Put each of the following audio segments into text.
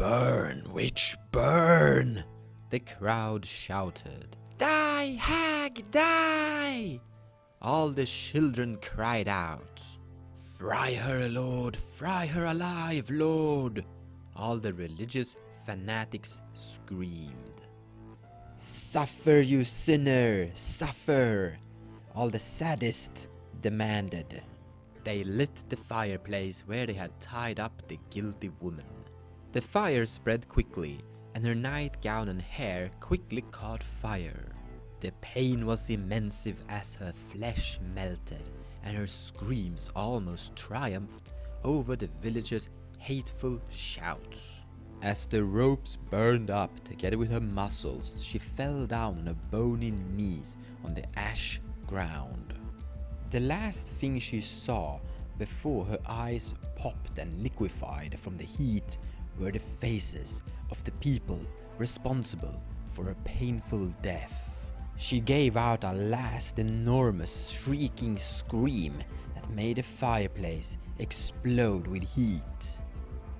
Burn, witch, burn! The crowd shouted. Die, hag, die! All the children cried out. Fry her, Lord, fry her alive, Lord! All the religious fanatics screamed. Suffer, you sinner, suffer! All the sadists demanded. They lit the fireplace where they had tied up the guilty woman. The fire spread quickly, and her nightgown and hair quickly caught fire. The pain was immense as her flesh melted, and her screams almost triumphed over the villagers' hateful shouts. As the ropes burned up together with her muscles, she fell down on her bony knees on the ash ground. The last thing she saw before her eyes popped and liquefied from the heat were the faces of the people responsible for her painful death. She gave out a last enormous shrieking scream that made the fireplace explode with heat.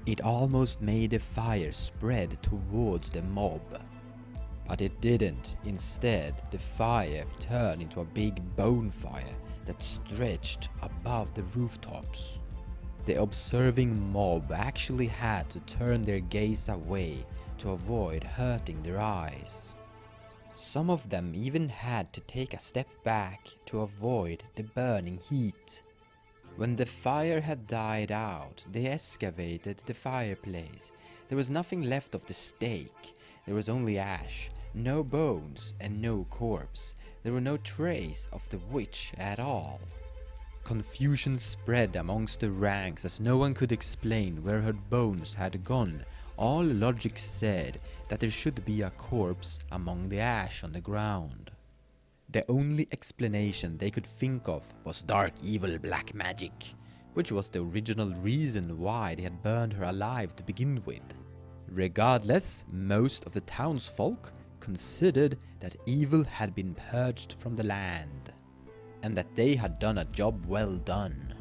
It almost made the fire spread towards the mob. But it didn't. Instead, the fire turned into a big bonfire that stretched above the rooftops. The observing mob actually had to turn their gaze away to avoid hurting their eyes. Some of them even had to take a step back to avoid the burning heat. When the fire had died out, they excavated the fireplace. There was nothing left of the stake. There was only ash, no bones, and no corpse. There were no trace of the witch at all. Confusion spread amongst the ranks as no one could explain where her bones had gone. All logic said that there should be a corpse among the ash on the ground. The only explanation they could think of was dark evil black magic, which was the original reason why they had burned her alive to begin with. Regardless, most of the townsfolk considered that evil had been purged from the land, and that they had done a job well done.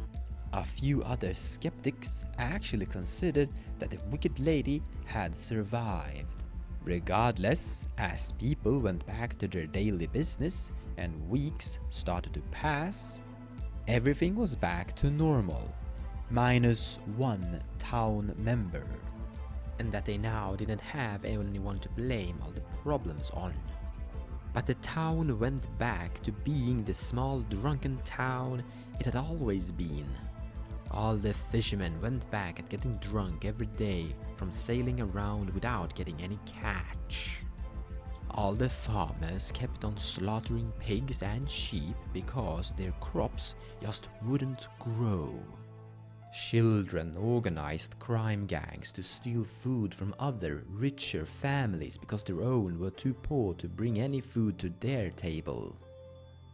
A few other skeptics actually considered that the wicked lady had survived. Regardless, as people went back to their daily business and weeks started to pass, everything was back to normal, minus one town member, and that they now didn't have anyone to blame all the problems on. But the town went back to being the small drunken town it had always been. All the fishermen went back at getting drunk every day from sailing around without getting any catch. All the farmers kept on slaughtering pigs and sheep because their crops just wouldn't grow. Children organized crime gangs to steal food from other, richer families because their own were too poor to bring any food to their table.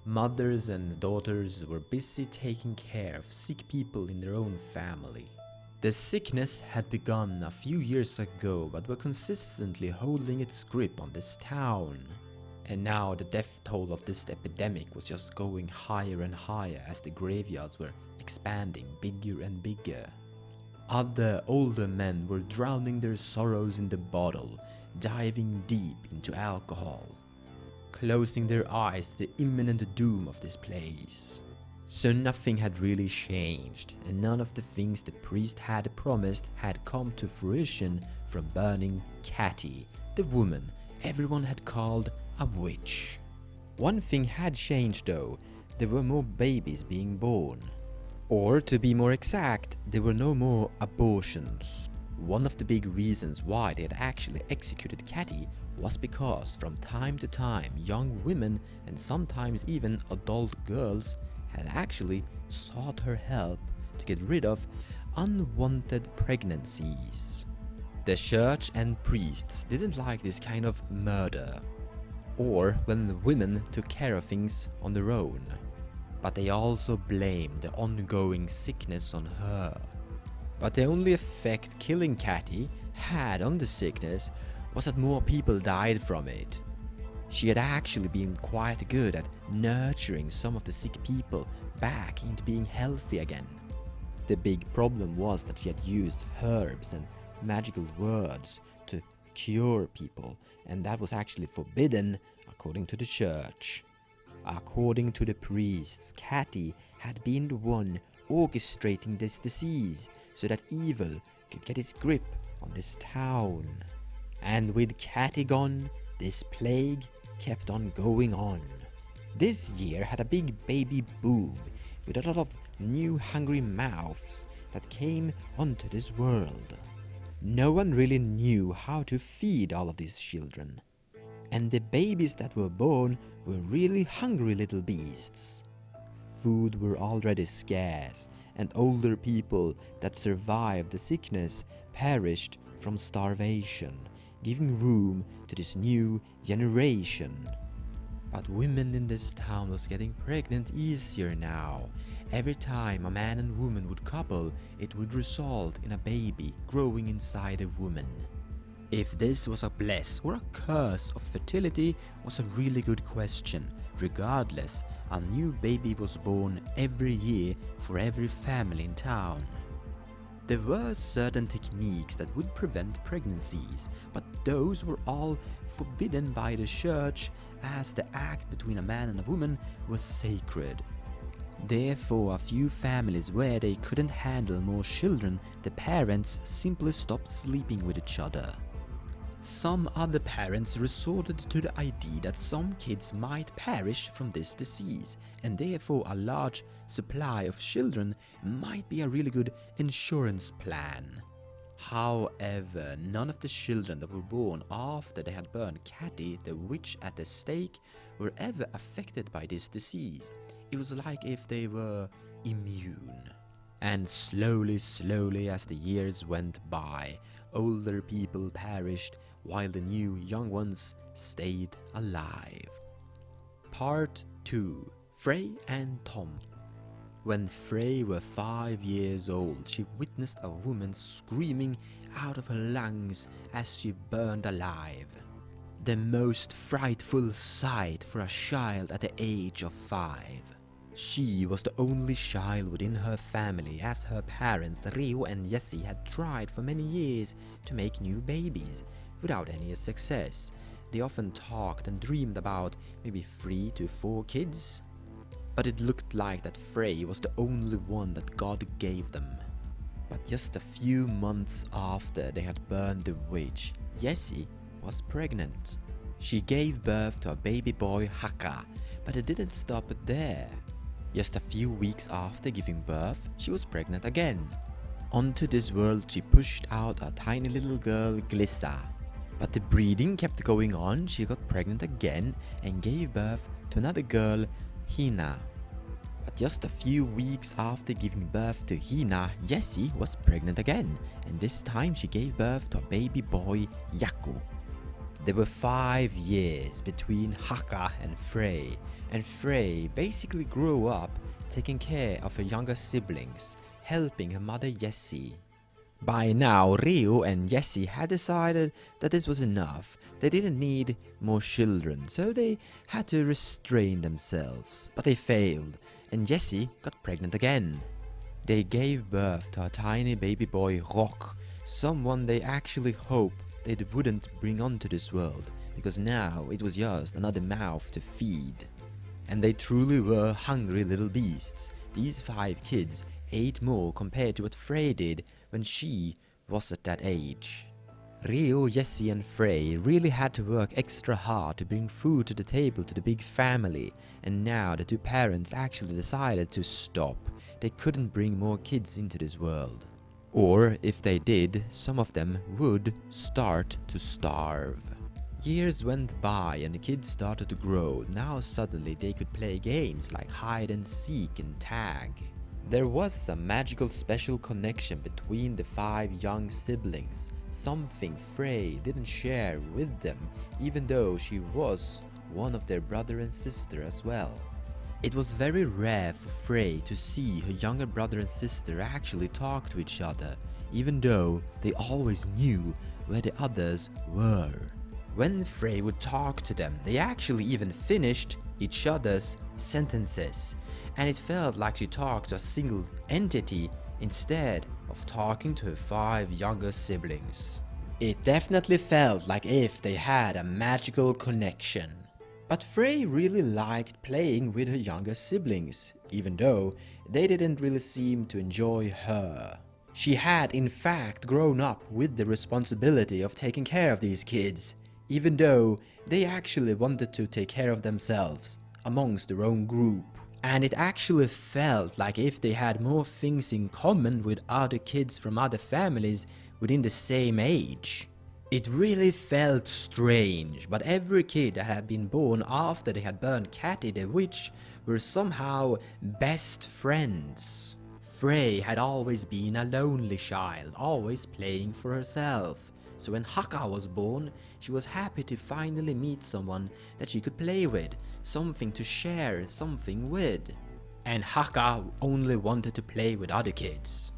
Mothers and daughters were busy taking care of sick people in their own family. The sickness had begun a few years ago but were consistently holding its grip on this town. And now the death toll of this epidemic was just going higher and higher as the graveyards were expanding bigger and bigger. Other older men were drowning their sorrows in the bottle, diving deep into alcohol, closing their eyes to the imminent doom of this place. So nothing had really changed, and none of the things the priest had promised had come to fruition from burning Catty, the woman everyone had called a witch. One thing had changed though, there were more babies being born. Or to be more exact, there were no more abortions. One of the big reasons why they had actually executed Catty was because from time to time young women and sometimes even adult girls had actually sought her help to get rid of unwanted pregnancies. The church and priests didn't like this kind of murder, or when the women took care of things on their own, but they also blamed the ongoing sickness on her. But the only effect killing Catty had on the sickness was that more people died from it. She had actually been quite good at nurturing some of the sick people back into being healthy again. The big problem was that she had used herbs and magical words to cure people, and that was actually forbidden according to the church. According to the priests, Catty had been the one orchestrating this disease so that evil could get its grip on this town. And with Catty gone, this plague kept on going on. This year had a big baby boom with a lot of new hungry mouths that came onto this world. No one really knew how to feed all of these children. And the babies that were born were really hungry little beasts. Food were already scarce, and older people that survived the sickness perished from starvation, giving room to this new generation. But women in this town was getting pregnant easier now. Every time a man and woman would couple, it would result in a baby growing inside a woman. If this was a bless or a curse of fertility was a really good question. Regardless, a new baby was born every year for every family in town. There were certain techniques that would prevent pregnancies, but those were all forbidden by the church as the act between a man and a woman was sacred. Therefore, a few families where they couldn't handle more children, the parents simply stopped sleeping with each other. Some other parents resorted to the idea that some kids might perish from this disease, and therefore a large supply of children might be a really good insurance plan. However, none of the children that were born after they had burned Catty, the witch at the stake, were ever affected by this disease. It was like if they were immune. And slowly as the years went by, older people perished while the new young ones stayed alive. Part 2. Frey and Tom. When Frey were 5 years old, she witnessed a woman screaming out of her lungs as she burned alive. The most frightful sight for a child at the age of 5. She was the only child within her family, as her parents Rio and Jesse had tried for many years to make new babies without any success. They often talked and dreamed about maybe 3 to 4 kids. But it looked like that Frey was the only one that God gave them. But just a few months after they had burned the witch, Jessie was pregnant. She gave birth to a baby boy, Haka, but it didn't stop there. Just a few weeks after giving birth, she was pregnant again. Onto this world she pushed out a tiny little girl, Glissa. But the breeding kept going on, she got pregnant again and gave birth to another girl, Hina. But just a few weeks after giving birth to Hina, Jessie was pregnant again, and this time she gave birth to a baby boy, Yaku. There were 5 years between Haka and Frey basically grew up taking care of her younger siblings, helping her mother Jessie. By now, Rio and Jessie had decided that this was enough. They didn't need more children, so they had to restrain themselves. But they failed, and Jessie got pregnant again. They gave birth to a tiny baby boy, Rock, someone they actually hoped they wouldn't bring onto this world, because now it was just another mouth to feed. And they truly were hungry little beasts. These 5 kids ate more compared to what Frey did when she was at that age. Rio, Jessie and Frey really had to work extra hard to bring food to the table to the big family, and now the 2 parents actually decided to stop. They couldn't bring more kids into this world. Or if they did, some of them would start to starve. Years went by and the kids started to grow. Now suddenly they could play games like hide and seek and tag. There was a magical special connection between the 5 young siblings, something Frey didn't share with them, even though she was one of their brother and sister as well. It was very rare for Frey to see her younger brother and sister actually talk to each other, even though they always knew where the others were. When Frey would talk to them, they actually even finished each other's sentences, and it felt like she talked to a single entity instead of talking to her 5 younger siblings. It definitely felt like if they had a magical connection. But Frey really liked playing with her younger siblings, even though they didn't really seem to enjoy her. She had in fact grown up with the responsibility of taking care of these kids, even though they actually wanted to take care of themselves amongst their own group. And it actually felt like if they had more things in common with other kids from other families within the same age. It really felt strange, but every kid that had been born after they had burned Catty the witch were somehow best friends. Frey had always been a lonely child, always playing for herself. So when Hakka was born, she was happy to finally meet someone that she could play with, something to share something with. And Hakka only wanted to play with other kids.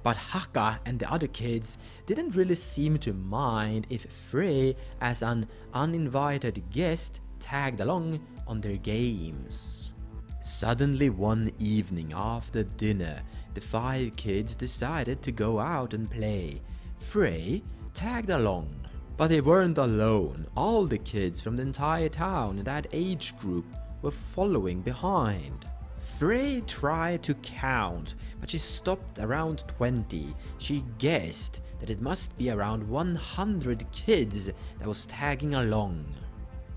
But Hakka and the other kids didn't really seem to mind if Frey, as an uninvited guest, tagged along on their games. Suddenly one evening after dinner, the 5 kids decided to go out and play. Frey tagged along. But they weren't alone. All the kids from the entire town in that age group were following behind. Frey tried to count, but she stopped around 20. She guessed that it must be around 100 kids that was tagging along.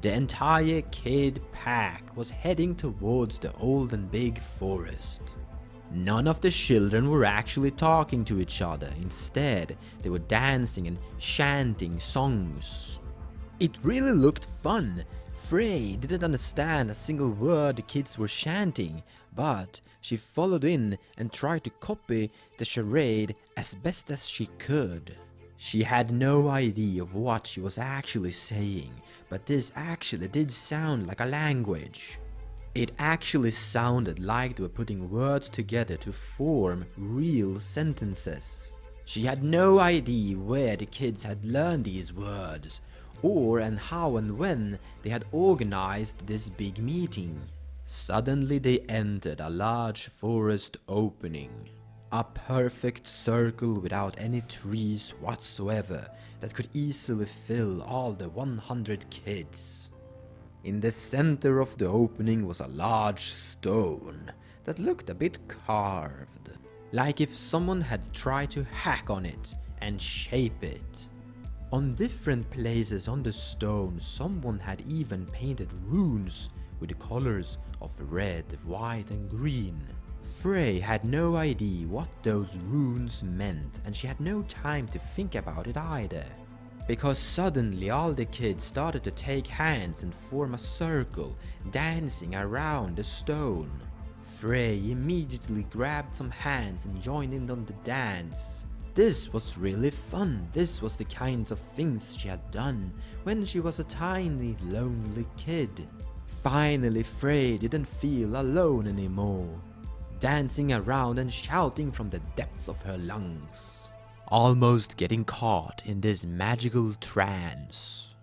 The entire kid pack was heading towards the old and big forest. None of the children were actually talking to each other. Instead, they were dancing and chanting songs. It really looked fun. Frey didn't understand a single word the kids were chanting, but she followed in and tried to copy the charade as best as she could. She had no idea of what she was actually saying, but this actually did sound like a language. It actually sounded like they were putting words together to form real sentences. She had no idea where the kids had learned these words, or and how and when they had organized this big meeting. Suddenly they entered a large forest opening. A perfect circle without any trees whatsoever that could easily fill all the 100 kids. In the center of the opening was a large stone that looked a bit carved, like if someone had tried to hack on it and shape it. On different places on the stone, someone had even painted runes with the colors of red, white and green. Frey had no idea what those runes meant, and she had no time to think about it either. Because suddenly all the kids started to take hands and form a circle, dancing around the stone. Frey immediately grabbed some hands and joined in on the dance. This was really fun. This was the kinds of things she had done when she was a tiny, lonely kid. Finally, Frey didn't feel alone anymore, dancing around and shouting from the depths of her lungs, almost getting caught in this magical trance.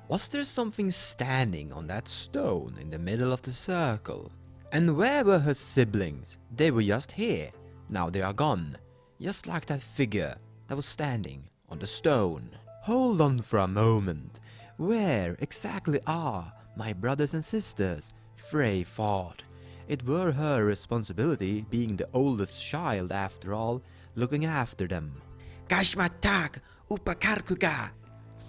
Was there something standing on that stone in the middle of the circle? And where were her siblings? They were just here. Now they are gone. Just like that figure that was standing on the stone. Hold on for a moment. Where exactly are my brothers and sisters? Frey thought. It were her responsibility, being the oldest child after all, looking after them. Kashmatak upakarkuka!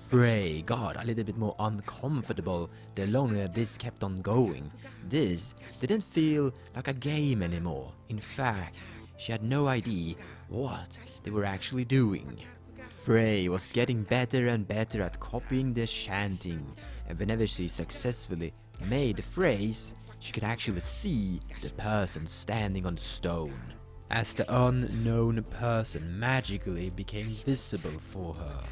Frey got a little bit more uncomfortable the longer this kept on going. This didn't feel like a game anymore. In fact, she had no idea what they were actually doing. Frey was getting better and better at copying the chanting, and whenever she successfully made the phrase, she could actually see the person standing on the stone, as the unknown person magically became visible for her.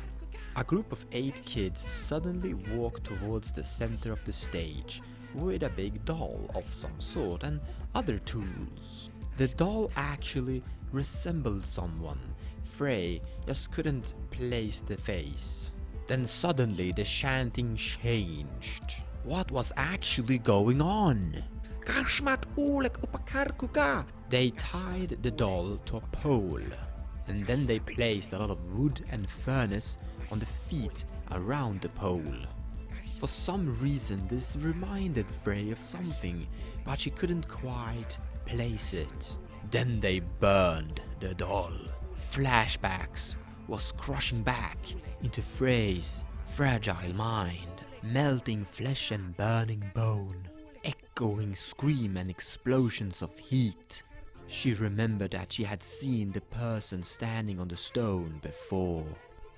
A group of 8 kids suddenly walked towards the center of the stage with a big doll of some sort and other tools. The doll actually resembled someone. Frey just couldn't place the face. Then suddenly the chanting changed. What was actually going on? They tied the doll to a pole, and then they placed a lot of wood and furnace on the feet around the pole. For some reason this reminded Frey of something, but she couldn't quite place it. Then they burned the doll. Flashbacks was crushing back into Frey's fragile mind, melting flesh and burning bone, echoing scream and explosions of heat. She remembered that she had seen the person standing on the stone before.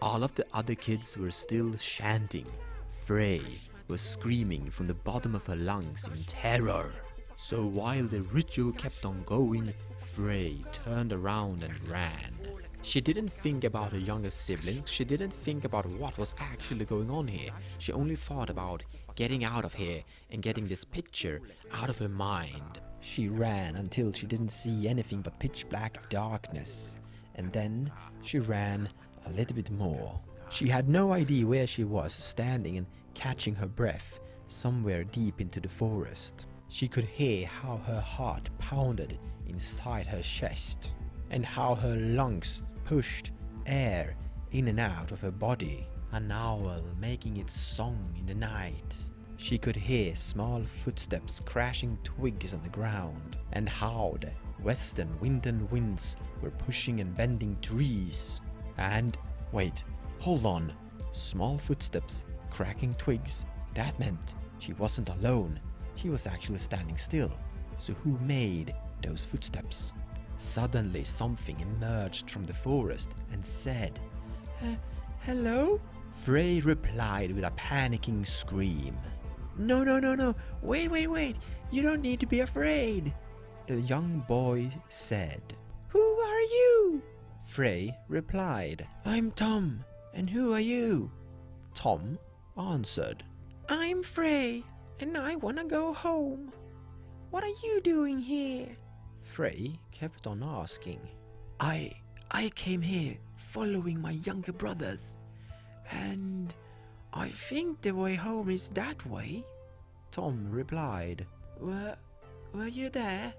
All of the other kids were still chanting. Frey was screaming from the bottom of her lungs in terror. So while the ritual kept on going, Frey turned around and ran. She didn't think about her younger siblings, she didn't think about what was actually going on here. She only thought about getting out of here and getting this picture out of her mind. She ran until she didn't see anything but pitch black darkness. And then she ran a little bit more. She had no idea where she was, standing and catching her breath somewhere deep into the forest. She could hear how her heart pounded inside her chest, and how her lungs pushed air in and out of her body. An owl making its song in the night. She could hear small footsteps crashing twigs on the ground, and how the western wind and winds were pushing and bending trees. And wait, hold on. Small footsteps cracking twigs. That meant she wasn't alone. She was actually standing still. So who made those footsteps? Suddenly something emerged from the forest and said, "Hello?" Frey replied with a panicking scream. No, wait, you don't need to be afraid," the young boy said. "Who are you?" Frey replied. "I'm Tom, and who are you?" Tom answered. "I'm Frey, and I wanna go home. What are you doing here?" Frey kept on asking. I came here following my younger brothers, and I think the way home is that way," Tom replied. Were you there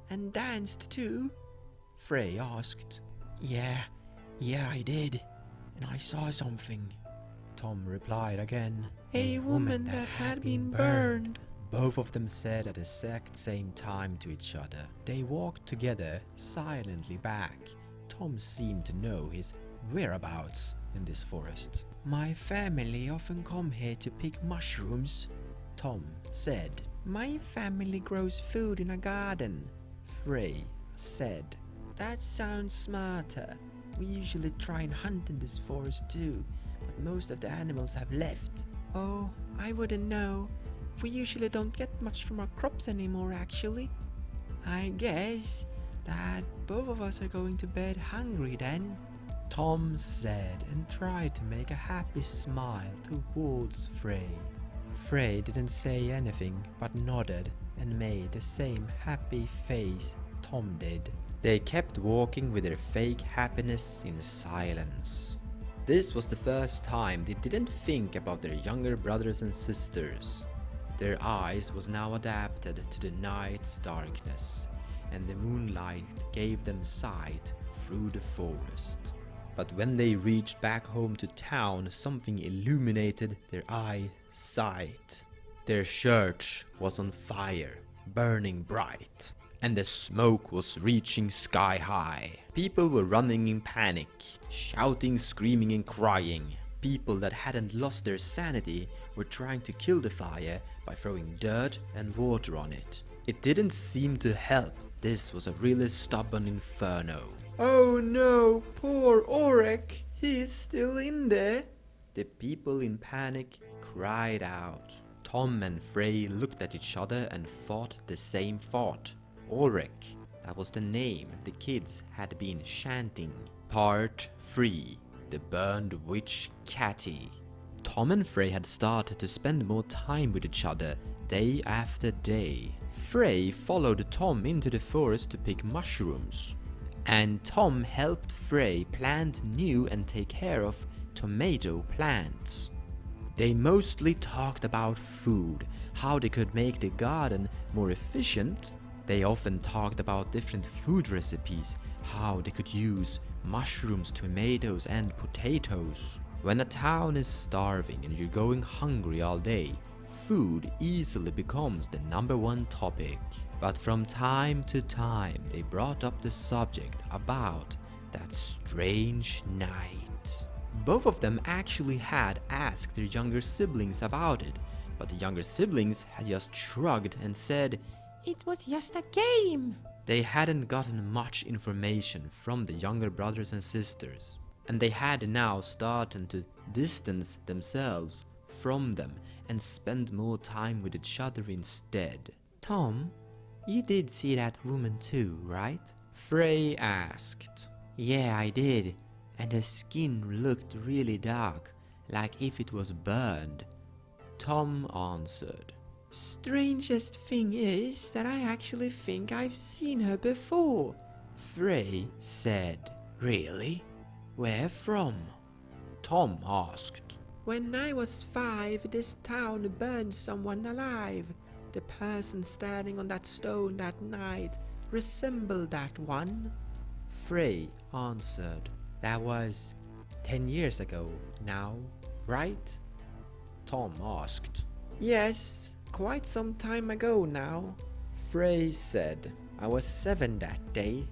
and danced too?" Frey asked. Yeah, I did, and I saw something," Tom replied again. "A woman that had been burned," both of them said at the exact same time to each other. They walked together silently back. Tom seemed to know his whereabouts in this forest. "My family often come here to pick mushrooms," Tom said. "My family grows food in a garden," Frey said. "That sounds smarter. We usually try and hunt in this forest too, but most of the animals have left." "Oh, I wouldn't know. We usually don't get much from our crops anymore, actually." "I guess that both of us are going to bed hungry then," Tom said, and tried to make a happy smile towards Frey. Frey didn't say anything but nodded and made the same happy face Tom did. They kept walking with their fake happiness in silence. This was the first time they didn't think about their younger brothers and sisters. Their eyes was now adapted to the night's darkness, and the moonlight gave them sight through the forest. But when they reached back home to town, something illuminated their eyesight. Their church was on fire, burning bright, and the smoke was reaching sky high. People were running in panic, shouting, screaming and crying. People that hadn't lost their sanity were trying to kill the fire by throwing dirt and water on it. It didn't seem to help. This was a really stubborn inferno. "Oh no, poor Orek, he is still in there," the people in panic cried out. Tom and Frey looked at each other and thought the same thought. Orek, that was the name the kids had been chanting. Part 3. The Burned Witch Catty. Tom and Frey had started to spend more time with each other day after day. Frey followed Tom into the forest to pick mushrooms, and Tom helped Frey plant new and take care of tomato plants. They mostly talked about food, how they could make the garden more efficient. They often talked about different food recipes, how they could use mushrooms, tomatoes and potatoes. When a town is starving and you're going hungry all day, food easily becomes the #1 topic. But from time to time they brought up the subject about that strange night. Both of them actually had asked their younger siblings about it, but the younger siblings had just shrugged and said, "It was just a game." They hadn't gotten much information from the younger brothers and sisters, and they had now started to distance themselves from them and spend more time with each other instead. "Tom, you did see that woman too, right?" Frey asked. "Yeah, I did, and her skin looked really dark, like if it was burned," Tom answered. "Strangest thing is that I actually think I've seen her before," Frey said. "Really? Where from?" Tom asked. "When I was 5, this town burned someone alive. The person standing on that stone that night resembled that one," Frey answered. "That was 10 years ago now, right?" Tom asked. "Yes, quite some time ago now," Frey said. "I was 7 that day.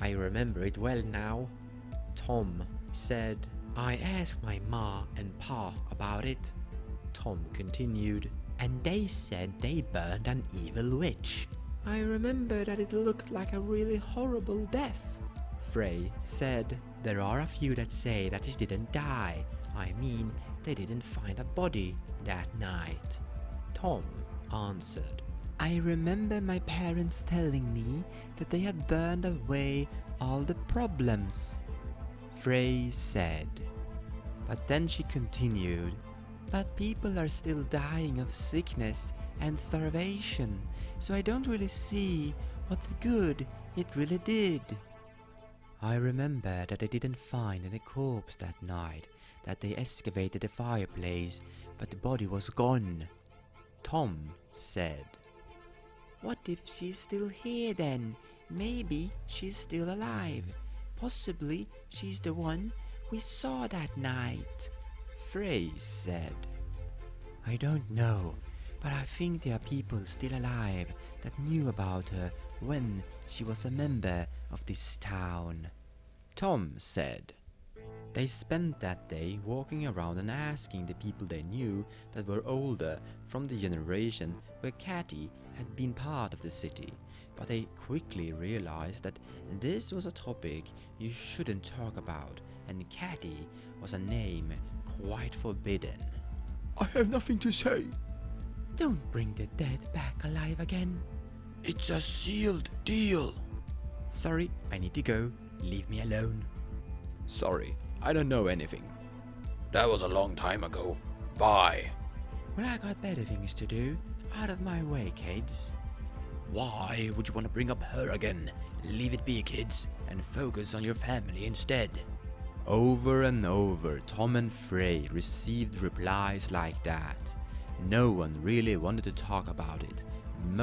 I remember it well now," Tom said. "I asked my ma and pa about it," Tom continued, "and they said they burned an evil witch. I remember that it looked like a really horrible death," Frey said. "There are a few that say that she didn't die. I mean, they didn't find a body that night," Tom answered. "I remember my parents telling me that they had burned away all the problems," Frey said. But then she continued, "But people are still dying of sickness and starvation, so I don't really see what good it really did." "I remember that they didn't find any corpse that night, that they excavated the fireplace, but the body was gone," Tom said. "What if she's still here then? Maybe she's still alive. Possibly she's the one we saw that night," Frey said. "I don't know, but I think there are people still alive that knew about her when she was a member of this town," Tom said. They spent that day walking around and asking the people they knew that were older from the generation where Catty had been part of the city, but they quickly realized that this was a topic you shouldn't talk about, and Catty was a name quite forbidden. I have nothing to say. "Don't bring the dead back alive again." It's a sealed deal. "Sorry, I need to go. Leave me alone." "Sorry, I don't know anything." That was a long time ago. Bye. "Well, I got better things to do. Out of my way, kids." Why would you want to bring up her again? Leave it be, kids, and focus on your family instead. Over and over, Tom and Frey received replies like that. No one really wanted to talk about it.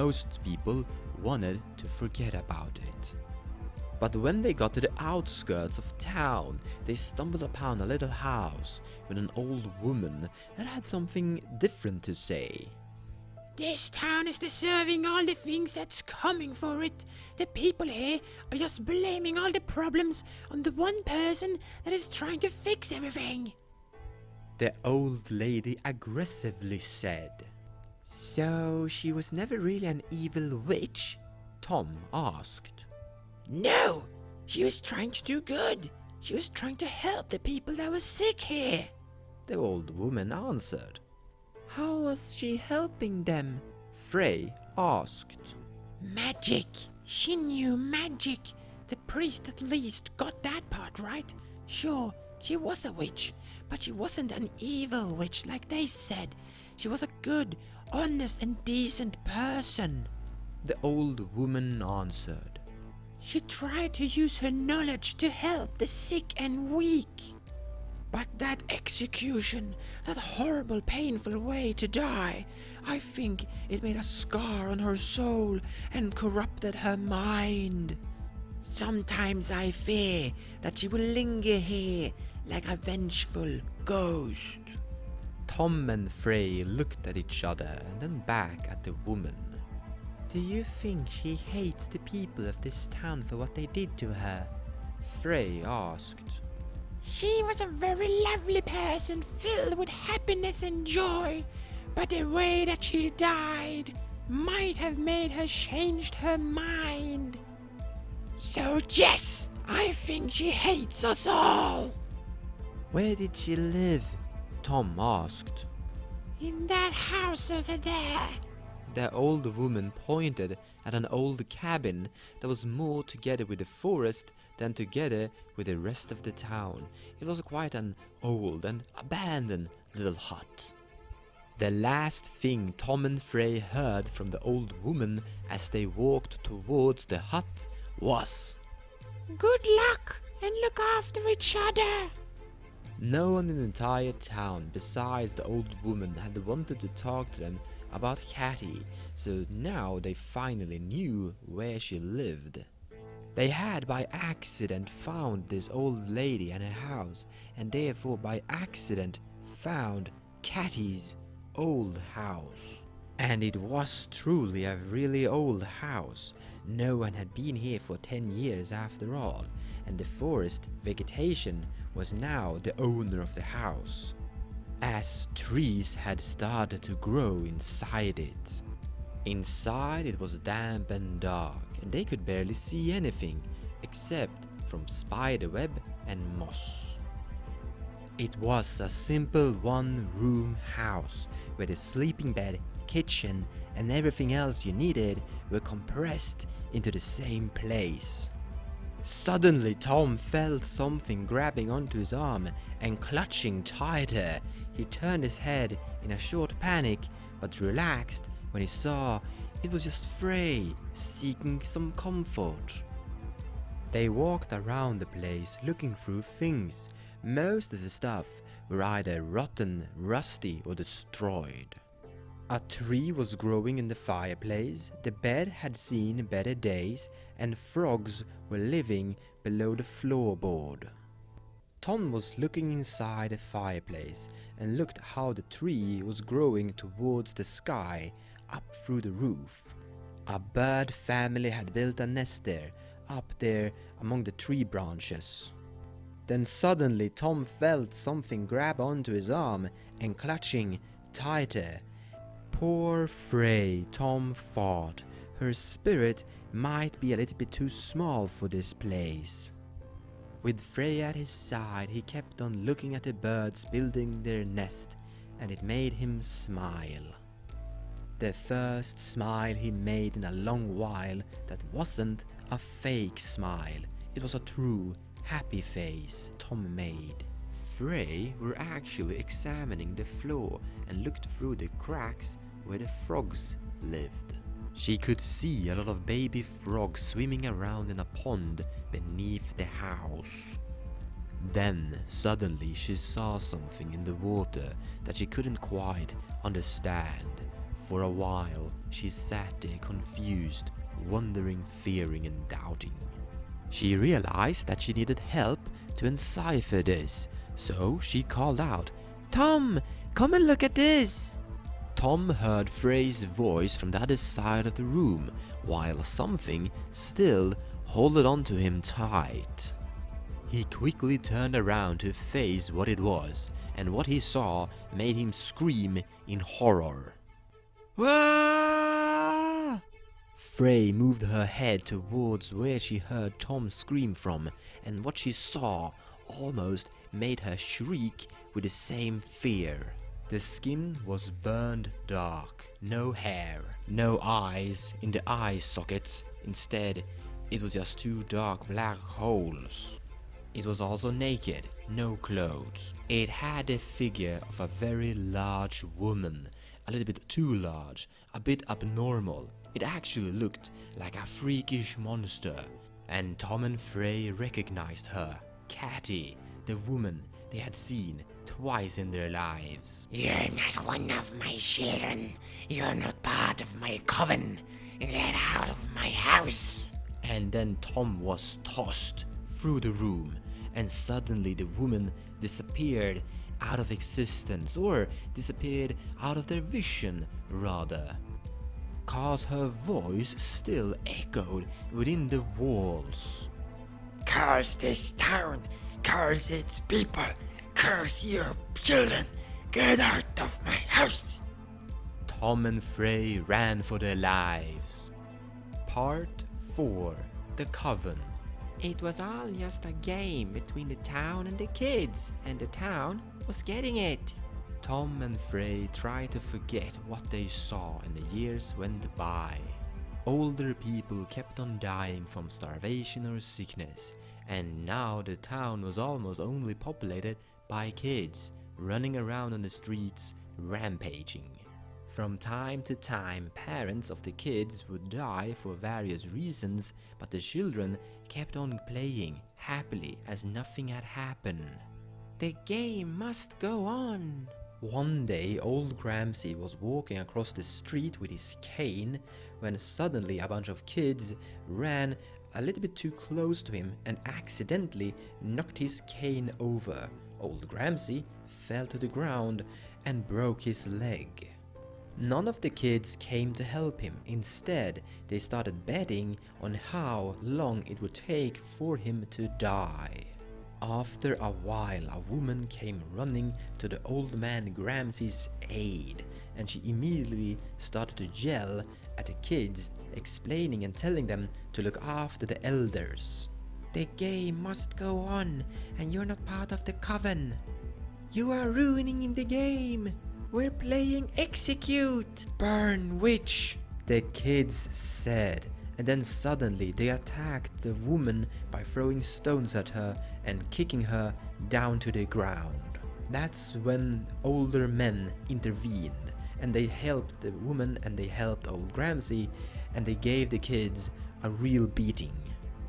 Most people wanted to forget about it. But when they got to the outskirts of town, they stumbled upon a little house with an old woman that had something different to say. "This town is deserving all the things that's coming for it. The people here are just blaming all the problems on the one person that is trying to fix everything," the old lady aggressively said. "So she was never really an evil witch?" Tom asked. "No, she was trying to do good. She was trying to help the people that were sick here," the old woman answered. "How was she helping them?" Frey asked. "Magic. She knew magic. The priest at least got that part right. Sure, she was a witch, but she wasn't an evil witch like they said. She was a good, honest and decent person," the old woman answered. "She tried to use her knowledge to help the sick and weak." But that execution, that horrible, painful way to die, I think it made a scar on her soul and corrupted her mind. Sometimes I fear that she will linger here like a vengeful ghost. Tom and Frey looked at each other and then back at the woman. Do you think she hates the people of this town for what they did to her? Frey asked. She was a very lovely person filled with happiness and joy, but the way that she died might have made her change her mind. So yes, I think she hates us all. Where did she live? Tom asked. In that house over there. The old woman pointed at an old cabin that was more together with the forest than together with the rest of the town. It was quite an old and abandoned little hut. The last thing Tom and Frey heard from the old woman as they walked towards the hut was, Good luck and look after each other. no one in the entire town besides the old woman had wanted to talk to them about Catty, so now they finally knew where she lived. They had by accident found this old lady and her house, and therefore by accident found Catty's old house. And it was truly a really old house. No one had been here for 10 years after all, and the forest vegetation was now the owner of the house, as trees had started to grow inside it. Inside it was damp and dark, and they could barely see anything except from spiderweb and moss. It was a simple one-room house where the sleeping bed, kitchen, and everything else you needed were compressed into the same place. Suddenly Tom felt something grabbing onto his arm and clutching tighter. He turned his head in a short panic, but relaxed when he saw it was just Frey seeking some comfort. They walked around the place looking through things. Most of the stuff were either rotten, rusty, or destroyed. A tree was growing in the fireplace, the bed had seen better days, and frogs were living below the floorboard. Tom was looking inside the fireplace and looked how the tree was growing towards the sky, up through the roof. A bird family had built a nest there, up there among the tree branches. Then suddenly Tom felt something grab onto his arm and clutching tighter. Poor Frey, Tom thought. Her spirit might be a little bit too small for this place. With Frey at his side, he kept on looking at the birds building their nest, and it made him smile. The first smile he made in a long while that wasn't a fake smile. It was a true, happy face Tom made. Frey were actually examining the floor and looked through the cracks where the frogs lived. She could see a lot of baby frogs swimming around in a pond beneath the house. Then suddenly she saw something in the water that she couldn't quite understand. For a while she sat there confused, wondering, fearing and doubting. She realized that she needed help to encipher this, so she called out, "Tom, come and look at this!" Tom heard Frey's voice from the other side of the room, while something still held on to him tight. He quickly turned around to face what it was, and what he saw made him scream in horror. "Ah!" Frey moved her head towards where she heard Tom scream from, and what she saw almost made her shriek with the same fear. The skin was burned dark, no hair, no eyes in the eye sockets. Instead, it was just two dark black holes. It was also naked, no clothes. It had the figure of a very large woman, a little bit too large, a bit abnormal. It actually looked like a freakish monster, and Tom and Frey recognized her, Catty, the woman they had seen twice in their lives. You're not one of my children. You're not part of my coven. Get out of my house. And then Tom was tossed through the room, and suddenly the woman disappeared out of existence, or disappeared out of their vision, rather. Cause her voice still echoed within the walls. Curse this town. Curse its people. Curse your children. Get out of my house. Tom and Frey ran for their lives. Part 4. The Coven. It was all just a game between the town and the kids, and the town was getting it. Tom and Frey tried to forget what they saw, and the years went by. Older people kept on dying from starvation or sickness, and now the town was almost only populated by kids running around on the streets, rampaging. From time to time, parents of the kids would die for various reasons, but the children kept on playing happily as nothing had happened. The game must go on. One day, old Gramsci was walking across the street with his cane when suddenly a bunch of kids ran a little bit too close to him and accidentally knocked his cane over. Old Gramsci fell to the ground and broke his leg. None of the kids came to help him. Instead, they started betting on how long it would take for him to die. After a while, a woman came running to the old man Gramsci's aid, and she immediately started to yell at the kids, explaining and telling them to look after the elders. The game must go on, and you're not part of the coven. You are ruining the game. We're playing execute. Burn witch, the kids said, and then suddenly they attacked the woman by throwing stones at her and kicking her down to the ground. That's when older men intervened, and they helped the woman and they helped old Gramsci, and they gave the kids a real beating.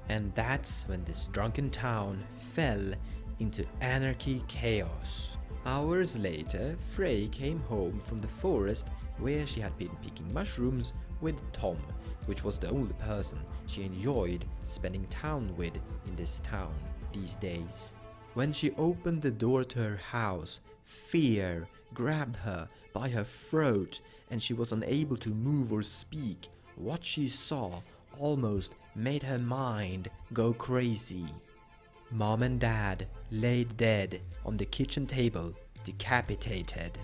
And that's when this drunken town fell into anarchy chaos. Hours later, Frey came home from the forest where she had been picking mushrooms with Tom, which was the only person she enjoyed spending time with in this town these days. When she opened the door to her house, fear grabbed her by her throat and she was unable to move or speak. What she saw almost made her mind go crazy. Mom and Dad lay dead on the kitchen table, decapitated,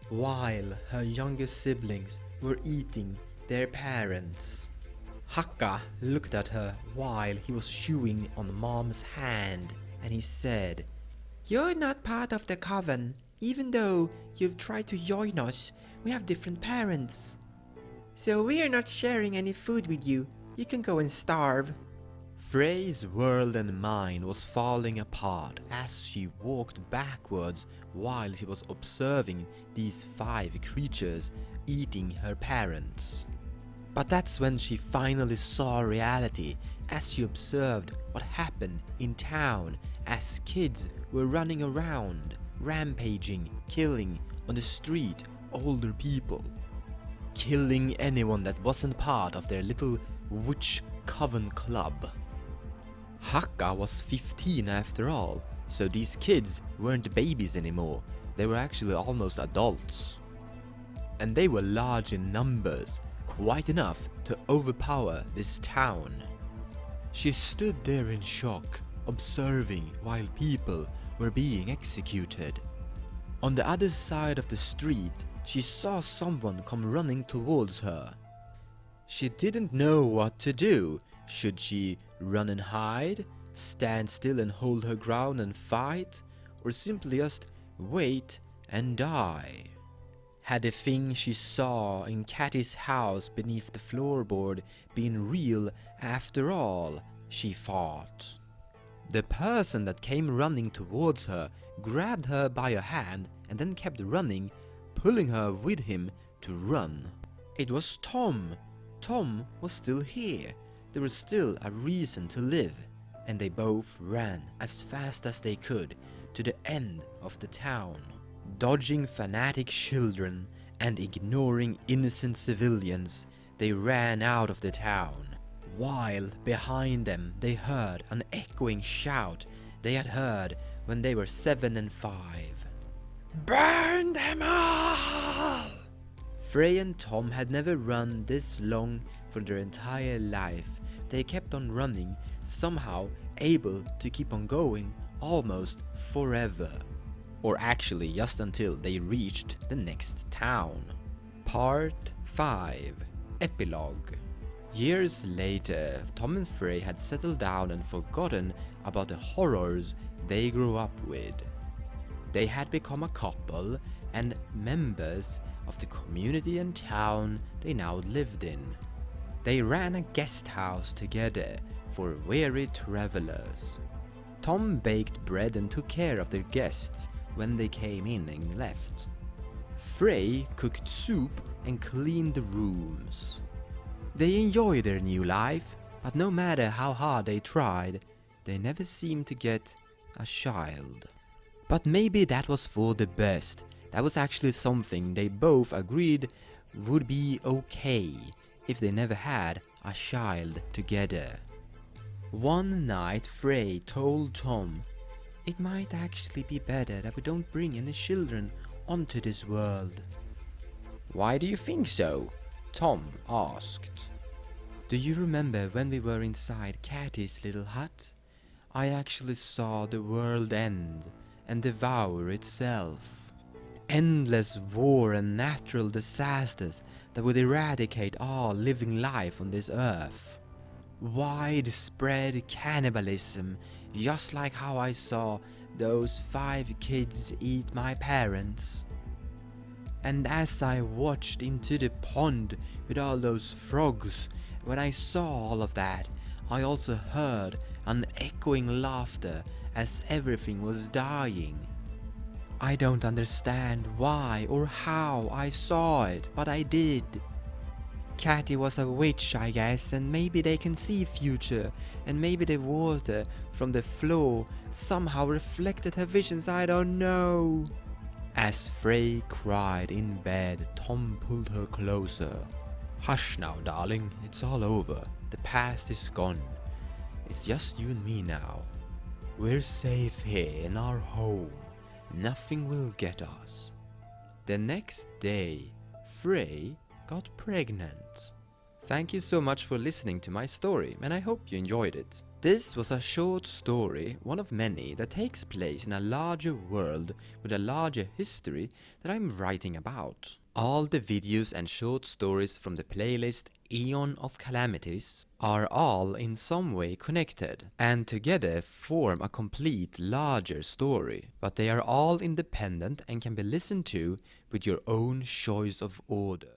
while her younger siblings were eating their parents. Hakka looked at her while he was chewing on Mom's hand, and he said, you're not part of the coven. Even though you've tried to join us, we have different parents. So we are not sharing any food with you. You can go and starve. Frey's world and mind was falling apart as she walked backwards while she was observing these 5 creatures eating her parents. But that's when she finally saw reality as she observed what happened in town as kids were running around, rampaging, killing on the street older people, killing anyone that wasn't part of their little witch coven club. Hakka was 15 after all, so these kids weren't babies anymore, they were actually almost adults. And they were large in numbers, quite enough to overpower this town. She stood there in shock, observing while people were being executed. On the other side of the street, she saw someone come running towards her. She didn't know what to do. Should she run and hide, stand still and hold her ground and fight, or simply just wait and die? Had the thing she saw in Catty's house beneath the floorboard been real after all, she thought. The person that came running towards her grabbed her by a hand and then kept running, pulling her with him to run. It was Tom. Tom was still here. There was still a reason to live, and they both ran as fast as they could to the end of the town. Dodging fanatic children and ignoring innocent civilians, they ran out of the town. While behind them they heard an echoing shout they had heard when they were 7 and 5. "Burn them all!" Frey and Tom had never run this long for their entire life. They kept on running, somehow able to keep on going almost forever. Or actually just until they reached the next town. Part 5. Epilogue. Years later, Tom and Frey had settled down and forgotten about the horrors they grew up with. They had become a couple and members of the community and town they now lived in. They ran a guest house together for weary travelers. Tom baked bread and took care of their guests when they came in and left. Frey cooked soup and cleaned the rooms. They enjoyed their new life, but no matter how hard they tried, they never seemed to get a child. But maybe that was for the best. That was actually something they both agreed would be okay if they never had a child together. One night Frey told Tom, "It might actually be better that we don't bring any children onto this world." Why do you think so? Tom asked. "Do you remember when we were inside Cathy's little hut? I actually saw the world end and devour itself. Endless war and natural disasters that would eradicate all living life on this earth. Widespread cannibalism, just like how I saw those 5 kids eat my parents. And as I watched into the pond with all those frogs, when I saw all of that, I also heard an echoing laughter as everything was dying. I don't understand why or how I saw it, but I did. Cathy was a witch, I guess, and maybe they can see future, and maybe the water from the floor somehow reflected her visions, I don't know." As Frey cried in bed, Tom pulled her closer. "Hush now, darling, it's all over. The past is gone. It's just you and me now. We're safe here in our home. Nothing will get us." The next day, Frey got pregnant. Thank you so much for listening to my story, and I hope you enjoyed it. This was a short story, one of many, that takes place in a larger world with a larger history that I'm writing about. All the videos and short stories from the playlist Eon of Calamities are all in some way connected, and together form a complete larger story, but they are all independent and can be listened to with your own choice of order.